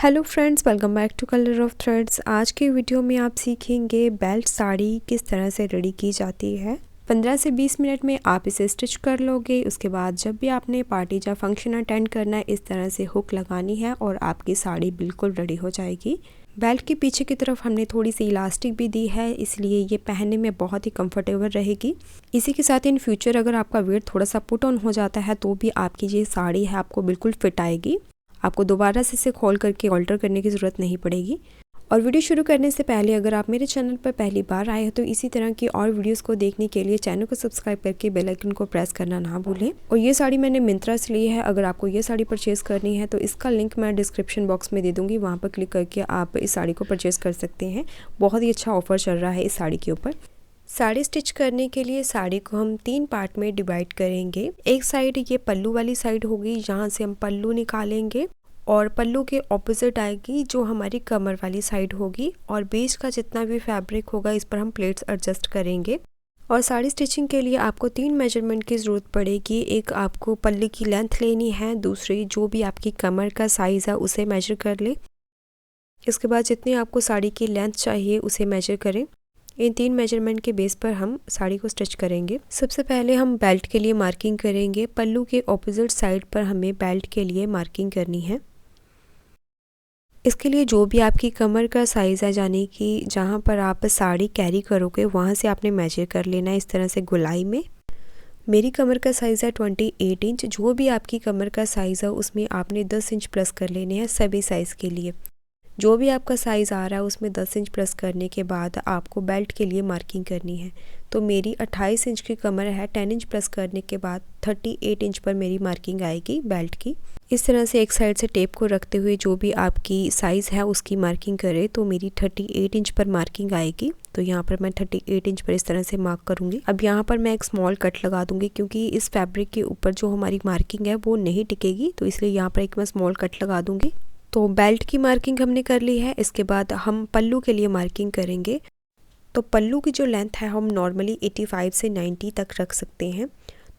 Hello friends, welcome back to colour of threads. आज के video में आप सीखेंगे बेल्ट साड़ी किस तरह से रेडी की जाती है। 15 से 20 मिनट में आप इसे स्टिच कर लोगे। उसके बाद जब भी आपने पार्टी या फंक्शन अटेंड करना है, इस तरह से हुक लगानी है और आपकी साड़ी बिल्कुल रेडी हो जाएगी। बेल्ट के पीछे की तरफ हमने थोड़ी सी इलास्टिक भी दी है, इसलिए ये पहनने में बहुत ही कंफर्टेबल रहेगी। इसी के साथ इन फ्यूचर अगर आपका वेट थोड़ा सा पुट ऑन हो जाता है तो भी आपकी ये साड़ी है आपको बिल्कुल फिट आएगी। आपको दोबारा से इसे खोल करके ऑल्टर करने की ज़रूरत नहीं पड़ेगी। और वीडियो शुरू करने से पहले अगर आप मेरे चैनल पर पहली बार आए हो तो इसी तरह की और वीडियोस को देखने के लिए चैनल को सब्सक्राइब करके बेल आइकन को प्रेस करना ना भूलें। और ये साड़ी मैंने मिंत्रा से ली है। अगर आपको ये साड़ी परचेज़ करनी है तो इसका लिंक मैं डिस्क्रिप्शन बॉक्स में दे दूँगी, वहाँ पर क्लिक करके आप इस साड़ी को परचेज़ कर सकते हैं। बहुत ही अच्छा ऑफर चल रहा है इस साड़ी के ऊपर। साड़ी स्टिच करने के लिए साड़ी को हम 3 पार्ट में डिवाइड करेंगे। एक साइड ये पल्लू वाली साइड होगी, जहाँ से हम पल्लू निकालेंगे, और पल्लू के ऑपोजिट आएगी जो हमारी कमर वाली साइड होगी। और बीच का जितना भी फैब्रिक होगा इस पर हम प्लेट्स एडजस्ट करेंगे। और साड़ी स्टिचिंग के लिए आपको 3 मेजरमेंट की ज़रूरत पड़ेगी। एक आपको पल्ले की लेंथ लेनी है, दूसरी जो भी आपकी कमर का साइज़ है उसे मेजर कर ले। इसके बाद जितनी आपको साड़ी की लेंथ चाहिए उसे मेजर करें। इन 3 मेजरमेंट के बेस पर हम साड़ी को स्टिच करेंगे। सबसे पहले हम बेल्ट के लिए मार्किंग करेंगे। पल्लू के ऑपोजिट साइड पर हमें बेल्ट के लिए मार्किंग करनी है। इसके लिए जो भी आपकी कमर का साइज़ है, यानी कि जहाँ पर आप साड़ी कैरी करोगे वहाँ से आपने मेजर कर लेना है इस तरह से गोलाई में। मेरी कमर का साइज़ है 28 इंच। जो भी आपकी कमर का साइज़ है उसमें आपने 10 इंच प्लस कर लेने हैं सभी साइज़ के लिए। जो भी आपका साइज़ आ रहा है उसमें 10 इंच प्लस करने के बाद आपको बेल्ट के लिए मार्किंग करनी है। तो मेरी 28 इंच की कमर है, 10 इंच प्लस करने के बाद 38 इंच पर मेरी मार्किंग आएगी बेल्ट की। इस तरह से एक साइड से टेप को रखते हुए जो भी आपकी साइज़ है उसकी मार्किंग करें। तो मेरी 38 इंच पर मार्किंग आएगी। तो यहाँ पर मैं 38 इंच पर इस तरह से मार्क करूँगी। अब यहाँ पर मैं एक स्मॉल कट लगा दूँगी, क्योंकि इस फैब्रिक के ऊपर जो हमारी मार्किंग है वो नहीं टिकेगी, तो इसलिए यहाँ पर एक मैं स्मॉल कट लगा दूँगी। तो बेल्ट की मार्किंग हमने कर ली है। इसके बाद हम पल्लू के लिए मार्किंग करेंगे। तो पल्लू की जो लेंथ है हम नॉर्मली 85 से 90 तक रख सकते हैं।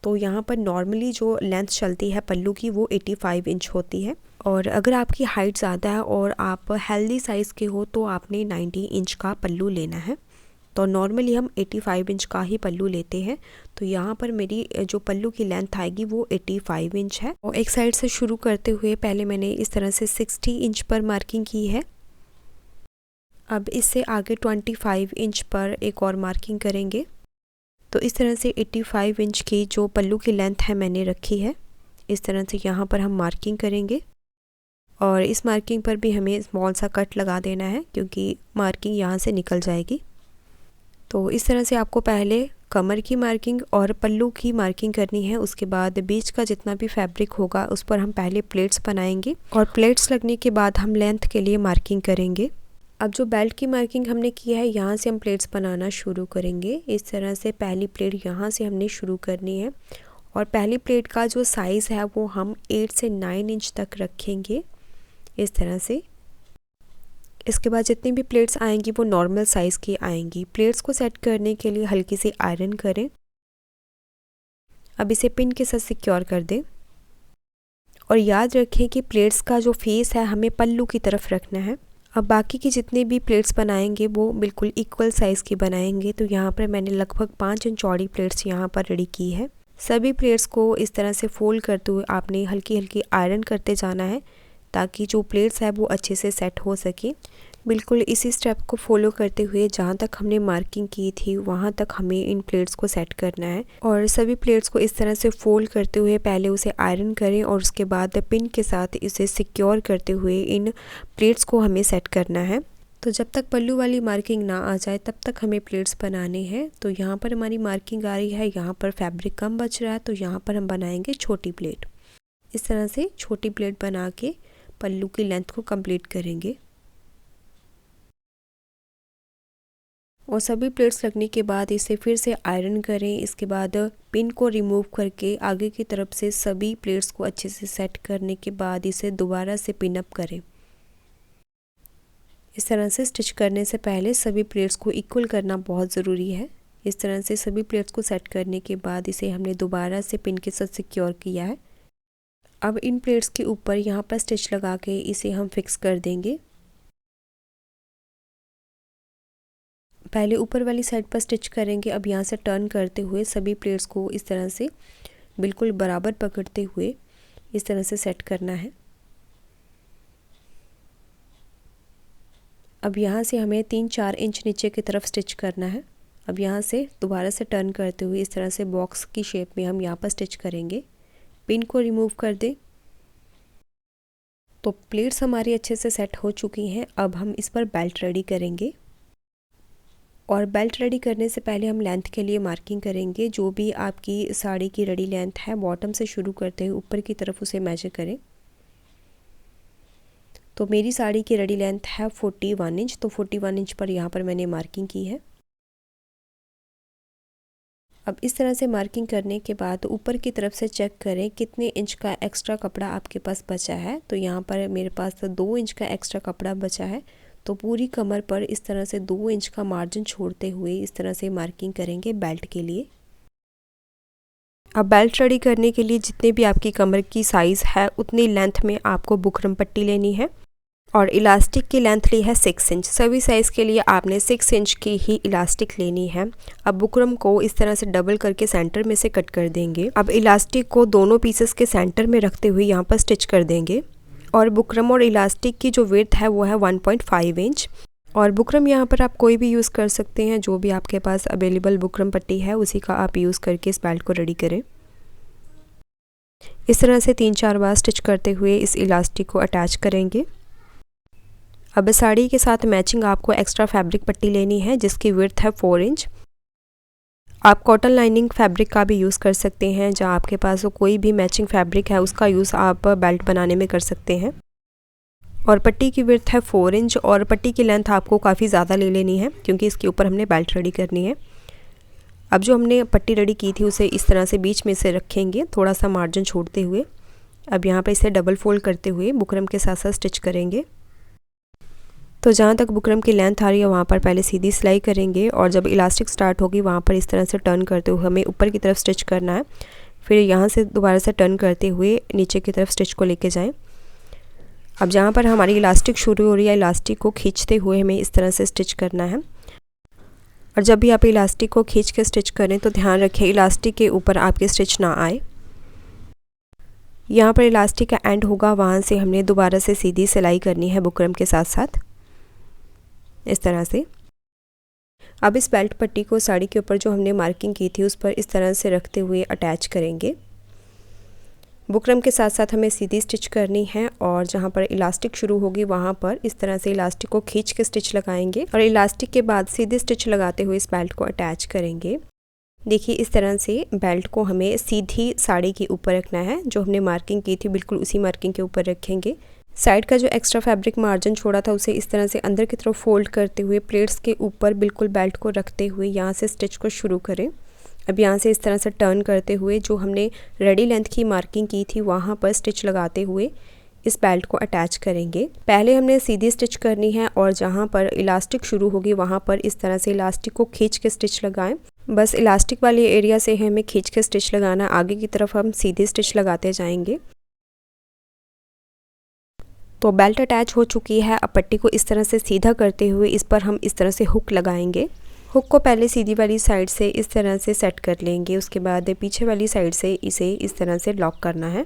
तो यहाँ पर नॉर्मली जो लेंथ चलती है पल्लू की वो 85 इंच होती है। और अगर आपकी हाइट ज़्यादा है और आप हेल्दी साइज़ के हो तो आपने 90 इंच का पल्लू लेना है। तो नॉर्मली हम 85 इंच का ही पल्लू लेते हैं। तो यहाँ पर मेरी जो पल्लू की लेंथ आएगी वो 85 इंच है। और एक साइड से शुरू करते हुए पहले मैंने इस तरह से 60 इंच पर मार्किंग की है। अब इससे आगे 25 इंच पर एक और मार्किंग करेंगे। तो इस तरह से 85 इंच की जो पल्लू की लेंथ है मैंने रखी है। इस तरह से यहाँ पर हम मार्किंग करेंगे। और इस मार्किंग पर भी हमें स्मॉल सा कट लगा देना है, क्योंकि मार्किंग यहाँ से निकल जाएगी। तो इस तरह से आपको पहले कमर की मार्किंग और पल्लू की मार्किंग करनी है। उसके बाद बीच का जितना भी फैब्रिक होगा उस पर हम पहले प्लेट्स बनाएंगे, और प्लेट्स लगने के बाद हम लेंथ के लिए मार्किंग करेंगे। अब जो बेल्ट की मार्किंग हमने किया है यहाँ से हम प्लेट्स बनाना शुरू करेंगे। इस तरह से पहली प्लेट यहाँ से हमने शुरू करनी है। और पहली प्लेट का जो साइज़ है वो हम 8 से 9 इंच तक रखेंगे इस तरह से। इसके बाद जितनी भी प्लेट्स आएंगी वो नॉर्मल साइज़ की आएंगी। प्लेट्स को सेट करने के लिए हल्की सी आयरन करें। अब इसे पिन के साथ सिक्योर कर दें। और याद रखें कि प्लेट्स का जो फेस है हमें पल्लू की तरफ रखना है। अब बाकी की जितनी भी प्लेट्स बनाएंगे वो बिल्कुल इक्वल साइज़ की बनाएंगे। तो यहाँ पर मैंने लगभग 5 इंच चौड़ी प्लेट्स यहाँ पर रेडी की है। सभी प्लेट्स को इस तरह से फोल्ड करते हुए आपने हल्की हल्की आयरन करते जाना है, ताकि जो प्लेट्स है वो अच्छे से सेट हो सके। बिल्कुल इसी स्टेप को फॉलो करते हुए जहाँ तक हमने मार्किंग की थी वहाँ तक हमें इन प्लेट्स को सेट करना है। और सभी प्लेट्स को इस तरह से फोल्ड करते हुए पहले उसे आयरन करें, और उसके बाद पिन के साथ इसे सिक्योर करते हुए इन प्लेट्स को हमें सेट करना है। तो जब तक पल्लू वाली मार्किंग ना आ जाए तब तक हमें प्लेट्स बनाने हैं। तो यहाँ पर हमारी मार्किंग आ रही है, यहाँ पर फैब्रिक कम बच रहा है, तो यहाँ पर हम बनाएंगे छोटी प्लेट। इस तरह से छोटी प्लेट बना के पल्लू की लेंथ को कंप्लीट करेंगे। और सभी प्लेट्स लगने के बाद इसे फिर से आयरन करें। इसके बाद पिन को रिमूव करके आगे की तरफ से सभी प्लेट्स को अच्छे से सेट करने के बाद इसे दोबारा से पिन अप करें। इस तरह से स्टिच करने से पहले सभी प्लेट्स को इक्वल करना बहुत ज़रूरी है। इस तरह से सभी प्लेट्स को सेट करने के बाद इसे हमने दोबारा से पिन के साथ सिक्योर किया है। अब इन प्लेट्स के ऊपर यहाँ पर स्टिच लगा के इसे हम फिक्स कर देंगे। पहले ऊपर वाली साइड पर स्टिच करेंगे। अब यहाँ से टर्न करते हुए सभी प्लेट्स को इस तरह से बिल्कुल बराबर पकड़ते हुए इस तरह से सेट करना है। अब यहाँ से हमें 3-4 इंच नीचे की तरफ स्टिच करना है। अब यहाँ से दोबारा से टर्न करते हुए इस तरह से बॉक्स की शेप में हम यहाँ पर स्टिच करेंगे। पिन को रिमूव कर दें। तो प्लेट्स हमारी अच्छे से सेट हो चुकी हैं। अब हम इस पर बेल्ट रेडी करेंगे और बेल्ट रेडी करने से पहले हम लेंथ के लिए मार्किंग करेंगे। जो भी आपकी साड़ी की रेडी लेंथ है बॉटम से शुरू करते हुए ऊपर की तरफ उसे मेजर करें। तो मेरी साड़ी की रेडी लेंथ है 41 इंच, तो 41 इंच पर यहाँ पर मैंने मार्किंग की है। अब इस तरह से मार्किंग करने के बाद ऊपर की तरफ से चेक करें कितने इंच का एक्स्ट्रा कपड़ा आपके पास बचा है। तो यहाँ पर मेरे पास 2 इंच का एक्स्ट्रा कपड़ा बचा है। तो पूरी कमर पर इस तरह से 2 इंच का मार्जिन छोड़ते हुए इस तरह से मार्किंग करेंगे बेल्ट के लिए। अब बेल्ट रेडी करने के लिए जितने भी आपकी कमर की साइज़ है उतनी लेंथ में आपको बुकरम पट्टी लेनी है और इलास्टिक की लेंथ ली है 6 इंच। सभी साइज़ के लिए आपने 6 इंच की ही इलास्टिक लेनी है। अब बुकरम को इस तरह से डबल करके सेंटर में से कट कर देंगे। अब इलास्टिक को दोनों पीसेस के सेंटर में रखते हुए यहाँ पर स्टिच कर देंगे और बुकरम और इलास्टिक की जो विड्थ है वो है 1.5 इंच। और बुकरम यहाँ पर आप कोई भी यूज़ कर सकते हैं, जो भी आपके पास अवेलेबल बुकरम पट्टी है उसी का आप यूज़ करके इस बेल्ट को रेडी करें। इस तरह से 3-4 बार स्टिच करते हुए इस इलास्टिक को अटैच करेंगे। अब साड़ी के साथ मैचिंग आपको एक्स्ट्रा फैब्रिक पट्टी लेनी है जिसकी विड्थ है 4 इंच। आप कॉटन लाइनिंग फैब्रिक का भी यूज़ कर सकते हैं। जहाँ आपके पास कोई भी मैचिंग फैब्रिक है उसका यूज़ आप बेल्ट बनाने में कर सकते हैं। और पट्टी की विड्थ है 4 इंच और पट्टी की लेंथ आपको काफ़ी ज़्यादा ले लेनी है क्योंकि इसके ऊपर हमने बेल्ट रेडी करनी है। अब जो हमने पट्टी रेडी की थी उसे इस तरह से बीच में से रखेंगे, थोड़ा सा मार्जिन छोड़ते हुए। अब यहाँ पर इसे डबल फोल्ड करते हुए बुकरम के साथ साथ स्टिच करेंगे। तो जहाँ तक बुकरम की लेंथ आ रही है वहाँ पर पहले सीधी सिलाई करेंगे और जब इलास्टिक स्टार्ट होगी वहाँ पर इस तरह से टर्न करते हुए हमें ऊपर की तरफ स्टिच करना है। फिर यहाँ से दोबारा से टर्न करते हुए नीचे की तरफ स्टिच को लेके जाएं। अब जहाँ पर हमारी इलास्टिक शुरू हो रही है इलास्टिक को खींचते हुए हमें इस तरह से स्टिच करना है। और जब भी आप इलास्टिक को खींच के स्टिच करें तो ध्यान रखें इलास्टिक के ऊपर आपके स्टिच ना आए। यहाँ पर इलास्टिक का एंड होगा, वहाँ से हमने दोबारा से सीधी सिलाई करनी है बुकरम के साथ साथ इस तरह से। अब इस बेल्ट पट्टी को साड़ी के ऊपर जो हमने मार्किंग की थी उस पर इस तरह से रखते हुए अटैच करेंगे। बुकरम के साथ साथ हमें सीधी स्टिच करनी है और जहाँ पर इलास्टिक शुरू होगी वहाँ पर इस तरह से इलास्टिक को खींच के स्टिच लगाएंगे और इलास्टिक के बाद सीधी स्टिच लगाते हुए इस बेल्ट को अटैच करेंगे। देखिए इस तरह से बेल्ट को हमें सीधी साड़ी के ऊपर रखना है। जो हमने मार्किंग की थी बिल्कुल उसी मार्किंग के ऊपर रखेंगे। साइड का जो एक्स्ट्रा फैब्रिक मार्जिन छोड़ा था उसे इस तरह से अंदर की तरफ फोल्ड करते हुए प्लेट्स के ऊपर बिल्कुल बेल्ट को रखते हुए यहाँ से स्टिच को शुरू करें। अब यहाँ से इस तरह से टर्न करते हुए जो हमने रेडी लेंथ की मार्किंग की थी वहाँ पर स्टिच लगाते हुए इस बेल्ट को अटैच करेंगे। पहले हमने सीधी स्टिच करनी है और जहाँ पर इलास्टिक शुरू होगी वहाँ पर इस तरह से इलास्टिक को खींच के स्टिच लगाएं। बस इलास्टिक वाले एरिया से हमें खींच के स्टिच लगाना, आगे की तरफ हम सीधी स्टिच लगाते जाएंगे। तो बेल्ट अटैच हो चुकी है। अब पट्टी को इस तरह से सीधा करते हुए इस पर हम इस तरह से हुक लगाएंगे। हुक को पहले सीधी वाली साइड से इस तरह से सेट कर लेंगे, उसके बाद पीछे वाली साइड से इसे इस तरह से लॉक करना है।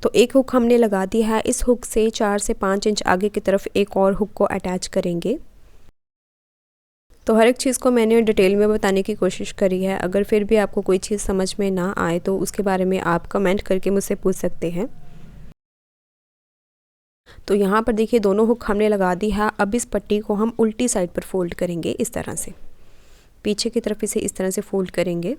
तो एक हुक हमने लगा दी है। इस हुक से 4 से 5 इंच आगे की तरफ एक और हुक को अटैच करेंगे। तो हर एक चीज़ को मैंने डिटेल में बताने की कोशिश करी है। अगर फिर भी आपको कोई चीज़ समझ में ना आए तो उसके बारे में आप कमेंट करके मुझसे पूछ सकते हैं। तो यहाँ पर देखिए दोनों हुक हमने लगा दी है। अब इस पट्टी को हम उल्टी साइड पर फोल्ड करेंगे। इस तरह से पीछे की तरफ इसे इस तरह से फोल्ड करेंगे।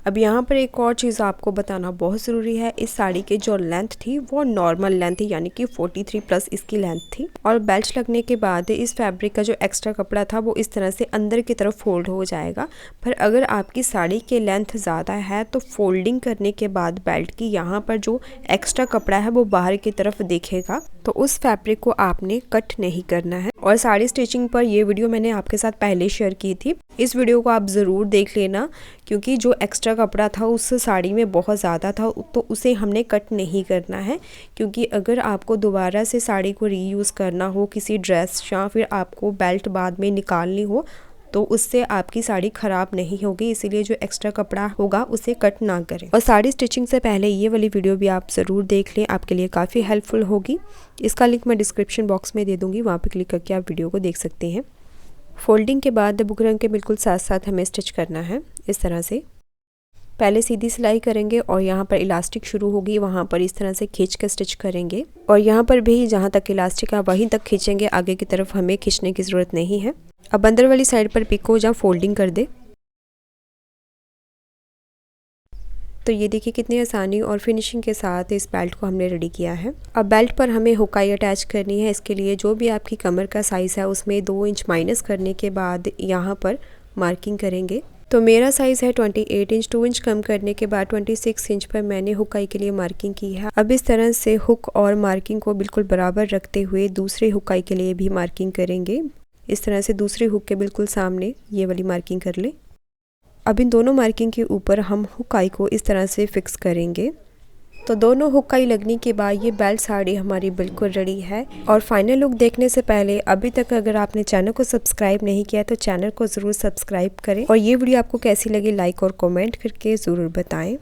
अब यहाँ पर एक और चीज़ आपको बताना बहुत ज़रूरी है। इस साड़ी की जो लेंथ थी वो नॉर्मल लेंथ थी, यानी कि 43 प्लस इसकी लेंथ थी। और बेल्ट लगने के बाद इस फैब्रिक का जो एक्स्ट्रा कपड़ा था वो इस तरह से अंदर की तरफ फोल्ड हो जाएगा। पर अगर आपकी साड़ी की लेंथ ज़्यादा है तो फोल्डिंग करने के बाद बेल्ट की यहाँ पर जो एक्स्ट्रा कपड़ा है वो बाहर की तरफ दिखेगा। तो उस फैब्रिक को आपने कट नहीं करना है। और साड़ी स्टिचिंग पर ये वीडियो मैंने आपके साथ पहले शेयर की थी। इस वीडियो को आप ज़रूर देख लेना, क्योंकि जो एक्स्ट्रा कपड़ा था उस साड़ी में बहुत ज़्यादा था, तो उसे हमने कट नहीं करना है। क्योंकि अगर आपको दोबारा से साड़ी को रीयूज़ करना हो किसी ड्रेस या फिर आपको बेल्ट बाद में निकालनी हो, तो उससे आपकी साड़ी ख़राब नहीं होगी। इसीलिए जो एक्स्ट्रा कपड़ा होगा उसे कट ना करें। और साड़ी स्टिचिंग से पहले ये वाली वीडियो भी आप ज़रूर देख लें, आपके लिए काफ़ी हेल्पफुल होगी। इसका लिंक मैं डिस्क्रिप्शन बॉक्स में दे दूँगी, वहाँ पे क्लिक करके आप वीडियो को देख सकते हैं। फोल्डिंग के बाद बुकरम के बिल्कुल साथ साथ हमें स्टिच करना है। इस तरह से पहले सीधी सिलाई करेंगे और यहाँ पर इलास्टिक शुरू होगी, वहाँ पर इस तरह से खींच कर स्टिच करेंगे। और यहाँ पर भी जहाँ तक इलास्टिक है वहीं तक खींचेंगे, आगे की तरफ हमें खींचने की ज़रूरत नहीं है। अब अंदर वाली साइड पर पिको या फोल्डिंग कर दे। तो ये देखिए कितनी आसानी और फिनिशिंग के साथ इस बेल्ट को हमने रेडी किया है। अब बेल्ट पर हमें हुकाई अटैच करनी है। इसके लिए जो भी आपकी कमर का साइज़ है उसमें 2 इंच माइनस करने के बाद यहाँ पर मार्किंग करेंगे। तो मेरा साइज़ है 28 इंच, 2 इंच कम करने के बाद 26 इंच पर मैंने हुकाई के लिए मार्किंग की है। अब इस तरह से हुक और मार्किंग को बिल्कुल बराबर रखते हुए दूसरे हुकाई के लिए भी मार्किंग करेंगे। इस तरह से दूसरे हुक के बिल्कुल सामने ये वाली मार्किंग कर ले। अब इन दोनों मार्किंग के ऊपर हम हुकाई को इस तरह से फिक्स करेंगे। तो दोनों हुकाई लगने के बाद ये बेल्ट साड़ी हमारी बिल्कुल रेडी है। और फाइनल लुक देखने से पहले अभी तक अगर आपने चैनल को सब्सक्राइब नहीं किया तो चैनल को ज़रूर सब्सक्राइब करें। और ये वीडियो आपको कैसी लगी लाइक और कमेंट करके ज़रूर बताएं।